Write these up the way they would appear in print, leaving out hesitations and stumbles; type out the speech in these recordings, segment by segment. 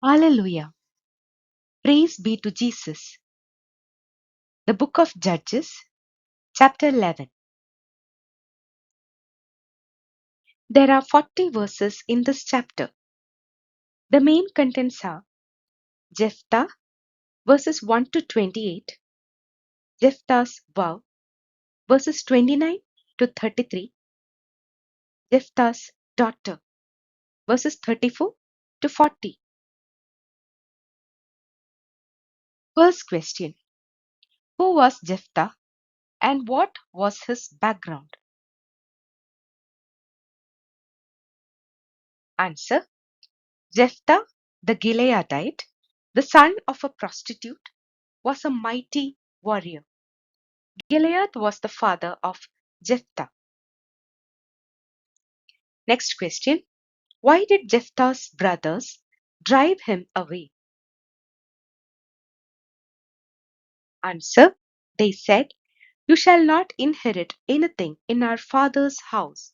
Hallelujah. Praise be to Jesus. The book of Judges, chapter 11. There are 40 verses in this chapter. The main contents are Jephthah, verses 1 to 28, Jephthah's vow, verses 29 to 33, Jephthah's daughter, verses 34 to 40. First question: who was Jephthah and what was his background? Answer: Jephthah the Gileadite, the son of a prostitute, was a mighty warrior. Gilead was the father of Jephthah. Next question: why did Jephthah's brothers drive him away? Answer: they said, "You shall not inherit anything in our father's house,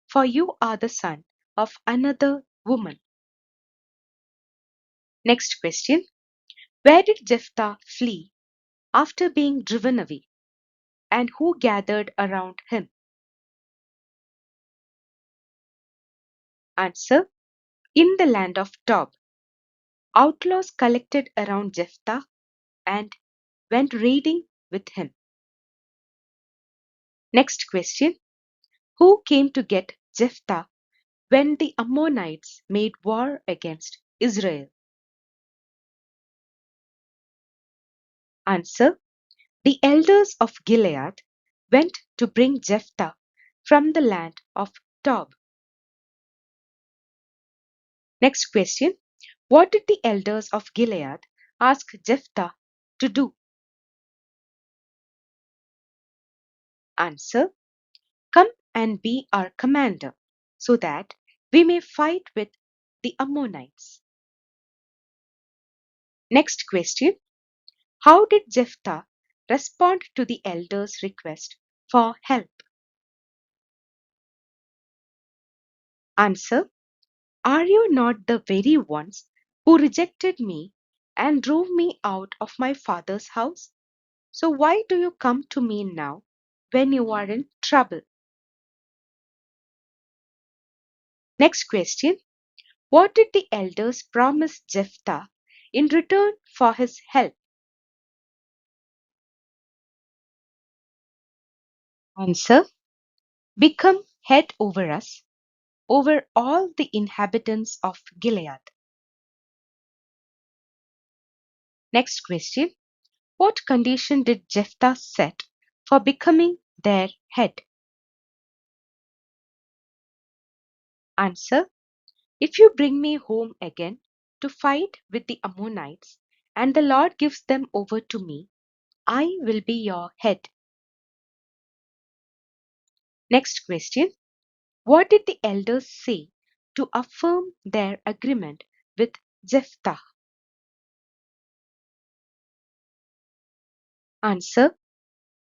for you are the son of another woman." Next question: where did Jephthah flee after being driven away, and who gathered around him? Answer: in the land of Tob. Outlaws collected around Jephthah and went raiding with him. Next question: who came to get Jephthah when the Ammonites made war against Israel? Answer: the elders of Gilead went to bring Jephthah from the land of Tob. Next question: what did the elders of Gilead ask Jephthah to do? Answer: come and be our commander, so that we may fight with the Ammonites. Next question: how did Jephthah respond to the elders' request for help? Answer: are you not the very ones who rejected me and drove me out of my father's house? So why do you come to me now when you are in trouble? Next question: what did the elders promise Jephthah in return for his help? Answer: become head over us, over all the inhabitants of Gilead. Next question: what condition did Jephthah set for becoming their head? Answer: if you bring me home again to fight with the Ammonites, and the Lord gives them over to me, I will be your head. Next question: what did the elders say to affirm their agreement with Jephthah? Answer: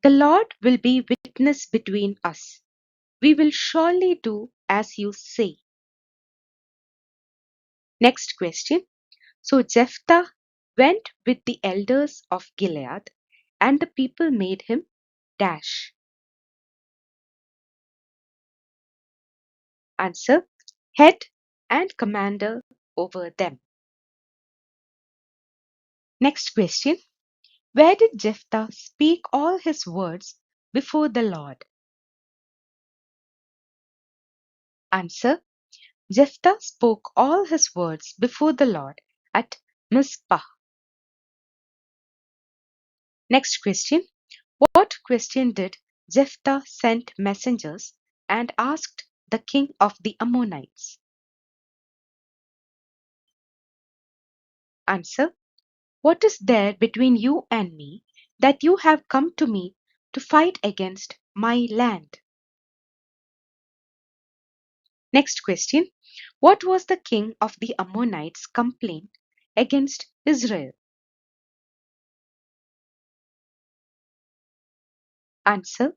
the Lord will be witness between us. We will surely do as you say. Next question: so Jephthah went with the elders of Gilead, and the people made him dash. Answer: head and commander over them. Next question: where did Jephthah speak all his words before the Lord? Answer: Jephthah spoke all his words before the Lord at Mizpah. Next question: what question did Jephthah send messengers and asked the king of the Ammonites? Answer: what is there between you and me that you have come to me to fight against my land? Next question: what was the king of the Ammonites' complaint against Israel? Answer: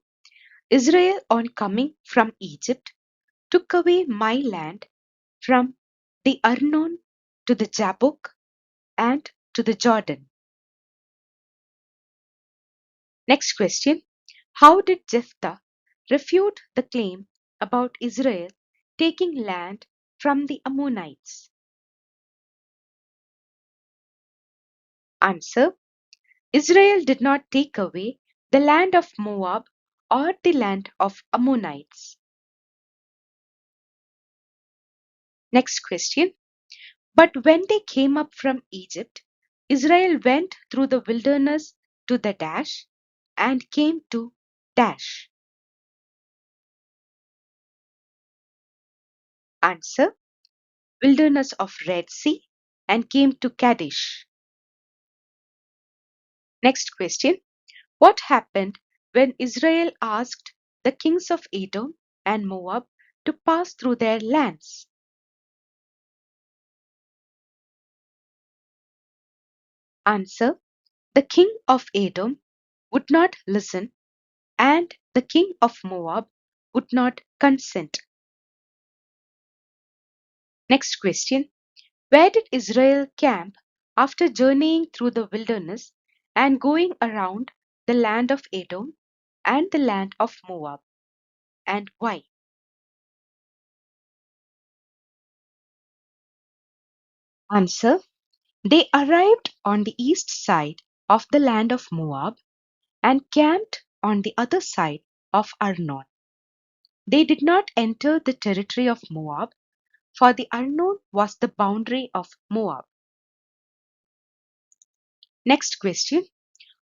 Israel, on coming from Egypt, took away my land from the Arnon to the Jabbok and to the Jordan. Next question. How did Jephthah refute the claim about Israel taking land from the Ammonites? Answer. Israel did not take away the land of Moab or the land of Ammonites. Next question. But when they came up from Egypt, Israel went through the wilderness to the dash and came to dash. Answer. Wilderness of Red Sea and came to Kadesh. Next question. What happened when Israel asked the kings of Edom and Moab to pass through their lands? Answer. The king of Edom would not listen, and the king of Moab would not consent. Next question. Where did Israel camp after journeying through the wilderness and going around the land of Edom and the land of Moab, and why? Answer. They arrived on the east side of the land of Moab and camped on the other side of Arnon. They did not enter the territory of Moab, for the Arnon was the boundary of Moab. Next question.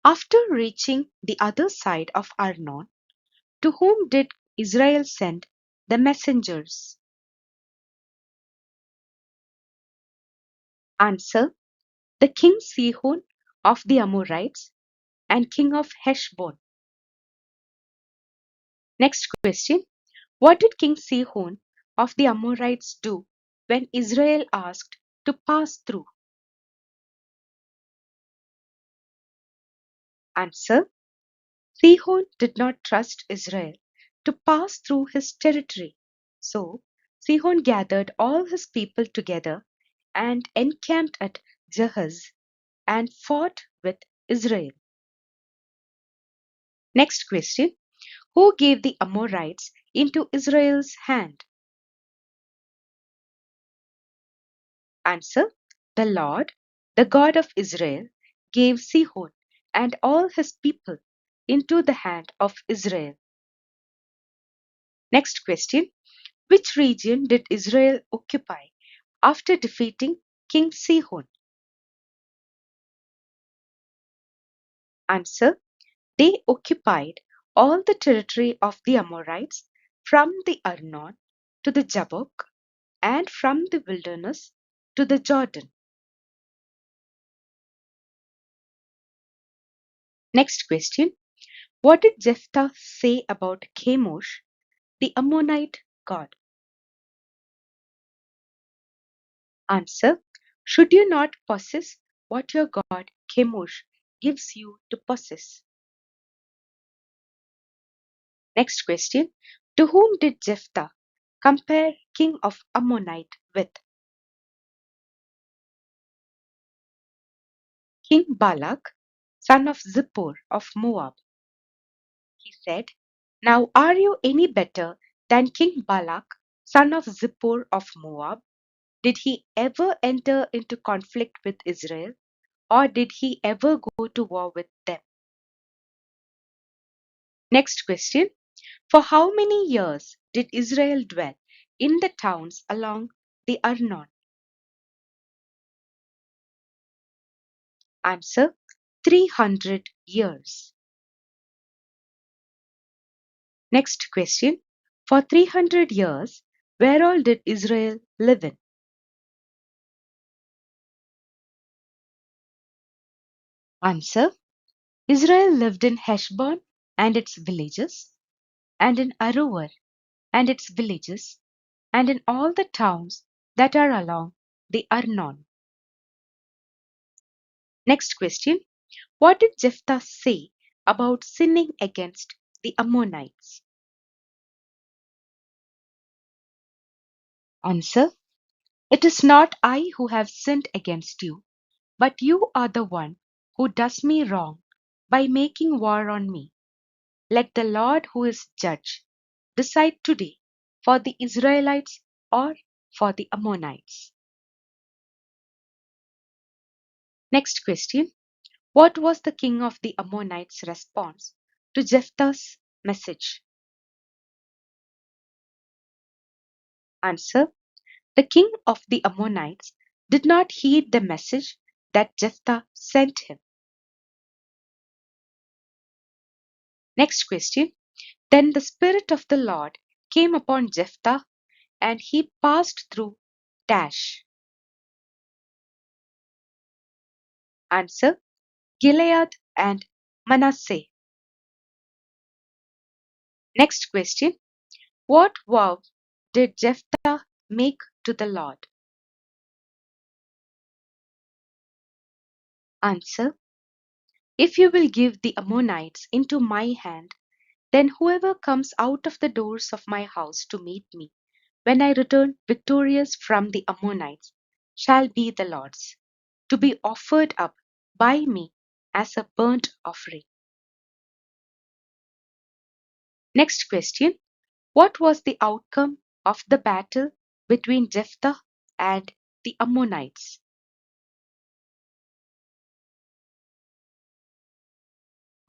After reaching the other side of Arnon, to whom did Israel send the messengers? Answer. The king Sihon of the Amorites and king of Heshbon. Next question. What did King Sihon of the Amorites do when Israel asked to pass through? Answer. Sihon did not trust Israel to pass through his territory. So Sihon gathered all his people together and encamped at Jahaz and fought with Israel. Next question. Who gave the Amorites into Israel's hand? Answer. The Lord, the God of Israel, gave Sihon and all his people into the hand of Israel. Next question. Which region did Israel occupy after defeating King Sihon? Answer. They occupied all the territory of the Amorites from the Arnon to the Jabbok and from the wilderness to the Jordan. Next question. What did Jephthah say about Chemosh, the Ammonite god? Answer. Should you not possess what your god Chemosh gives you to possess? Next question. To whom did Jephthah compare king of Ammonite with? King Balak, son of Zippor of Moab. He said, now are you any better than King Balak, son of Zippor of Moab? Did he ever enter into conflict with Israel, or did he ever go to war with them? Next question. For how many years did Israel dwell in the towns along the Arnon? Answer. 300 years. Next question. For 300 years, where all did Israel live in? Answer. Israel lived in Heshbon and its villages, and in Aroer and its villages, and in all the towns that are along the Arnon. Next question. What did Jephthah say about sinning against the Ammonites? Answer. It is not I who have sinned against you, But you are the one who does me wrong by making war on me. Let the Lord who is judge decide today for the Israelites or for the Ammonites. Next question. What was the king of the Ammonites' response to Jephthah's message? Answer. The king of the Ammonites did not heed the message that Jephthah sent him. Next question. Then the Spirit of the Lord came upon Jephthah, and he passed through Tash. Answer. Gilead and Manasseh. Next question. What vow did Jephthah make to the Lord? Answer. If you will give the Ammonites into my hand, then whoever comes out of the doors of my house to meet me, when I return victorious from the Ammonites, shall be the Lord's, to be offered up by me as a burnt offering. Next question. What was the outcome of the battle between Jephthah and the Ammonites?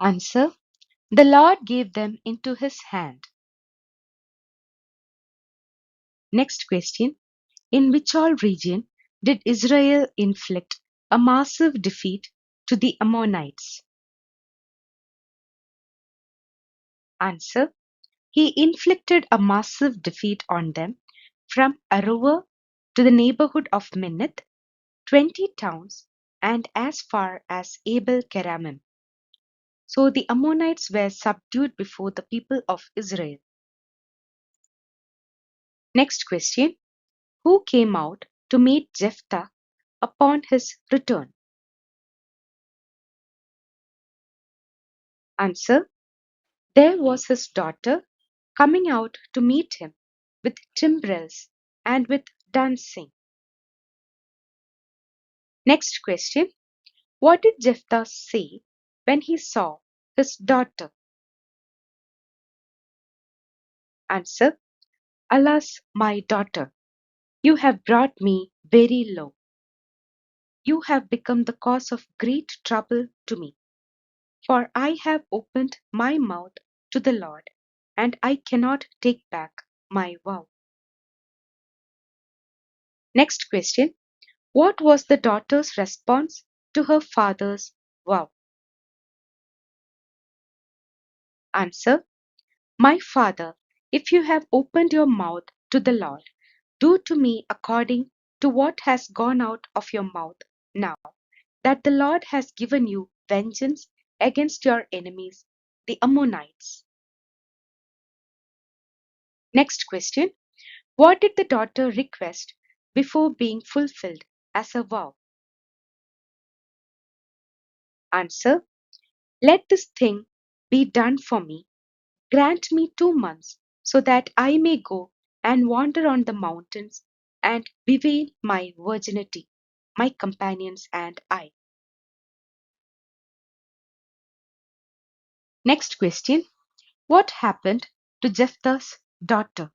Answer. The Lord gave them into his hand. Next question. In which all region did Israel inflict a massive defeat to the Ammonites? Answer. He inflicted a massive defeat on them from Aroer to the neighborhood of Minnith, 20 towns, and as far as Abel Keramim. So the Ammonites were subdued before the people of Israel. Next question. Who came out to meet Jephthah upon his return? Answer. There was his daughter coming out to meet him with timbrels and with dancing. Next question. What did Jephthah say when he saw his daughter? Answer. Alas, my daughter, you have brought me very low. You have become the cause of great trouble to me, for I have opened my mouth to the Lord, and I cannot take back my vow. Next question. What was the daughter's response to her father's vow? Answer. My father, if you have opened your mouth to the Lord, do to me according to what has gone out of your mouth now, that the Lord has given you vengeance against your enemies, the Ammonites. Next question. What did the daughter request before being fulfilled as a vow? Answer. Let this thing be done for me. Grant me 2 months, so that I may go and wander on the mountains and bewail my virginity, my companions and I. Next question. What happened to Jephthah's daughter?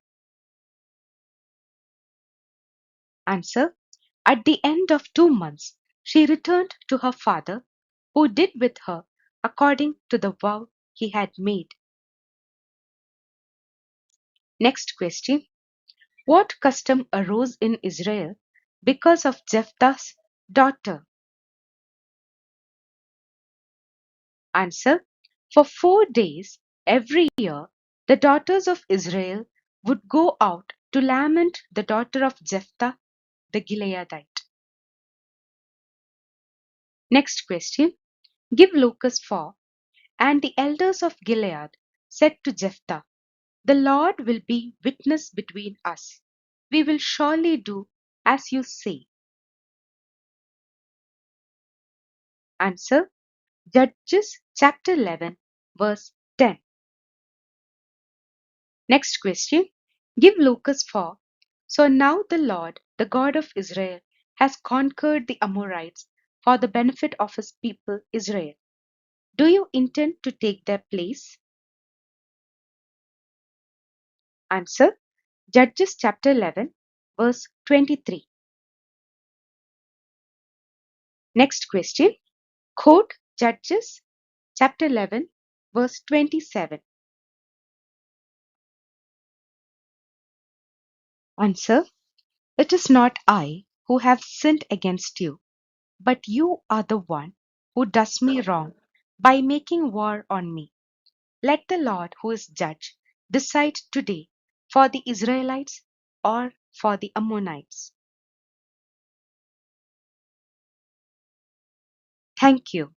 Answer. At the end of 2 months, she returned to her father, who did with her according to the vow he had made. Next question. What custom arose in Israel because of Jephthah's daughter? Answer. For 4 days every year, the daughters of Israel would go out to lament the daughter of Jephthah the Gileadite. Next question. Give Lucas 4. And the elders of Gilead said to Jephthah, the Lord will be witness between us. We will surely do as you say. Answer. Judges chapter 11, verse 10. Next question. Give Lucas 4. So now the Lord, the God of Israel, has conquered the Amorites for the benefit of his people Israel. Do you intend to take their place? Answer: Judges chapter 11, verse 23. Next question. Quote Judges chapter 11, verse 27. Answer: It is not I who have sinned against you, but you are the one who does me wrong by making war on me. Let the Lord, who is judge, decide today for the Israelites or for the Ammonites. Thank you.